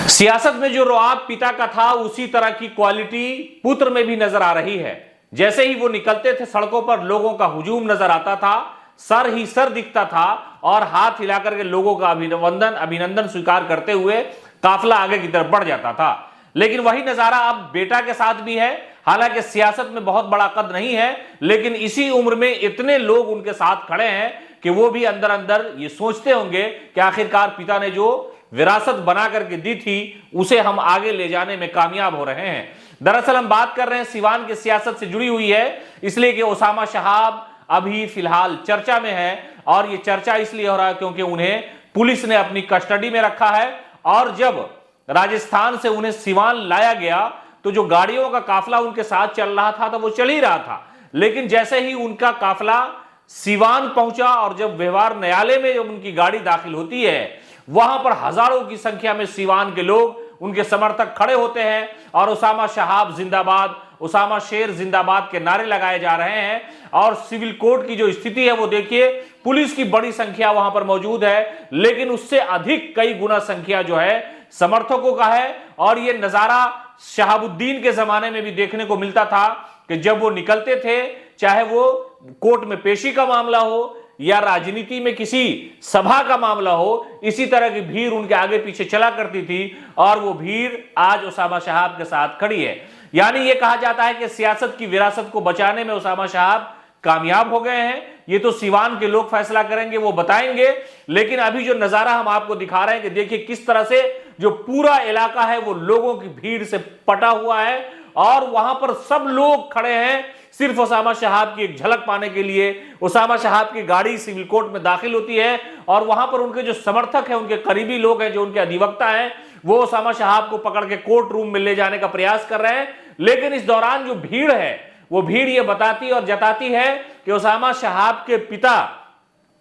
सियासत में जो रुआब पिता का था उसी तरह की क्वालिटी पुत्र में भी नजर आ रही है। जैसे ही वो निकलते थे सड़कों पर लोगों का हुजूम नजर आता था, सर ही सर दिखता था और हाथ हिलाकर के लोगों का अभिनंदन स्वीकार करते हुए काफिला आगे की तरफ बढ़ जाता था। लेकिन वही नजारा अब बेटा के साथ भी है। हालांकि सियासत में बहुत बड़ा कद नहीं है, लेकिन इसी उम्र में इतने लोग उनके साथ खड़े हैं कि वो भी अंदर अंदर ये सोचते होंगे कि आखिरकार पिता ने जो विरासत बना करके दी थी उसे हम आगे ले जाने में कामयाब हो रहे हैं। दरअसल हम बात कर रहे हैं सिवान की सियासत से जुड़ी हुई है, इसलिए कि ओसामा शहाब अभी फिलहाल चर्चा में है। और ये चर्चा इसलिए हो रहा है क्योंकि उन्हें पुलिस ने अपनी कस्टडी में रखा है। और जब राजस्थान से उन्हें सिवान लाया गया तो जो गाड़ियों का काफिला उनके साथ चल रहा था तो वो चल ही रहा था, लेकिन जैसे ही उनका काफिला सिवान पहुंचा और जब व्यवहार न्यायालय में जब उनकी गाड़ी दाखिल होती है, वहां पर हजारों की संख्या में सिवान के लोग उनके समर्थक खड़े होते हैं और ओसामा शहाब जिंदाबाद, ओसामा शेर जिंदाबाद के नारे लगाए जा रहे हैं। और सिविल कोर्ट की जो स्थिति है वो देखिए, पुलिस की बड़ी संख्या वहां पर मौजूद है, लेकिन उससे अधिक कई गुना संख्या जो है समर्थकों का है। और ये नजारा शहाबुद्दीन के जमाने में भी देखने को मिलता था कि जब वो निकलते थे, चाहे वो कोर्ट में पेशी का मामला हो या राजनीति में किसी सभा का मामला हो, इसी तरह की भीड़ उनके आगे पीछे चला करती थी। और वो भीड़ आज ओसामा शहाब के साथ खड़ी है। यानी ये कहा जाता है कि सियासत की विरासत को बचाने में ओसामा शहाब कामयाब हो गए हैं। ये तो सिवान के लोग फैसला करेंगे, वो बताएंगे। लेकिन अभी जो नजारा हम आपको दिखा रहे हैं कि देखिए किस तरह से जो पूरा इलाका है वो लोगों की भीड़ से पटा हुआ है और वहां पर सब लोग खड़े हैं सिर्फ ओसामा शहाब की एक झलक पाने के लिए। ओसामा शहाब की गाड़ी सिविल कोर्ट में दाखिल होती है और वहां पर उनके जो समर्थक हैं, उनके करीबी लोग हैं, जो उनके अधिवक्ता हैं, वो ओसामा शहाब को पकड़ के कोर्ट रूम में ले जाने का प्रयास कर रहे हैं। लेकिन इस दौरान जो भीड़ है वो भीड़ ये बताती और जताती है कि ओसामा शहाब के पिता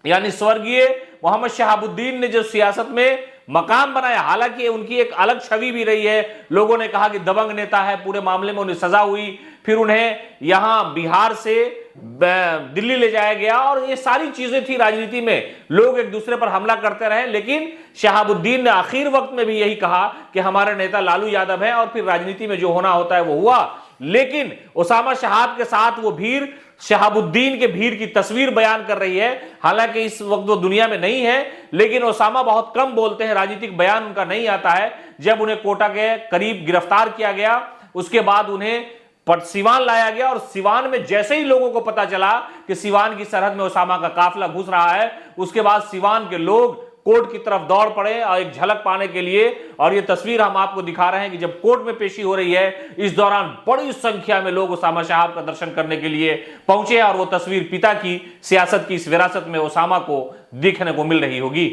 यानी स्वर्गीय मोहम्मद शहाबुद्दीन ने जो सियासत में मकाम बनाया, हालांकि उनकी एक अलग छवि भी रही है। लोगों ने कहा कि दबंग नेता है, पूरे मामले में उन्हें सजा हुई, फिर उन्हें यहां बिहार से दिल्ली ले जाया गया और ये सारी चीजें थी राजनीति में। लोग एक दूसरे पर हमला करते रहे, लेकिन शहाबुद्दीन ने आखिर वक्त में भी यही कहा कि हमारे नेता लालू यादव हैं और फिर राजनीति में जो होना होता है वो हुआ। लेकिन ओसामा शहाब के साथ वो भीड़ शहाबुद्दीन के भीड़ की तस्वीर बयान कर रही है। हालांकि इस वक्त वो दुनिया में नहीं है, लेकिन ओसामा बहुत कम बोलते हैं, राजनीतिक बयान उनका नहीं आता है। जब उन्हें कोटा के करीब गिरफ्तार किया गया, उसके बाद उन्हें सिवान लाया गया और सिवान में जैसे ही लोगों को पता चला कि सिवान की सरहद में ओसामा का काफिला घुस रहा है, उसके बाद सिवान के लोग कोर्ट की तरफ दौड़ पड़े और एक झलक पाने के लिए। और ये तस्वीर हम आपको दिखा रहे हैं कि जब कोर्ट में पेशी हो रही है, इस दौरान बड़ी संख्या में लोग ओसामा शहाब का दर्शन करने के लिए पहुंचे और वो तस्वीर पिता की सियासत की इस विरासत में ओसामा को देखने को मिल रही होगी।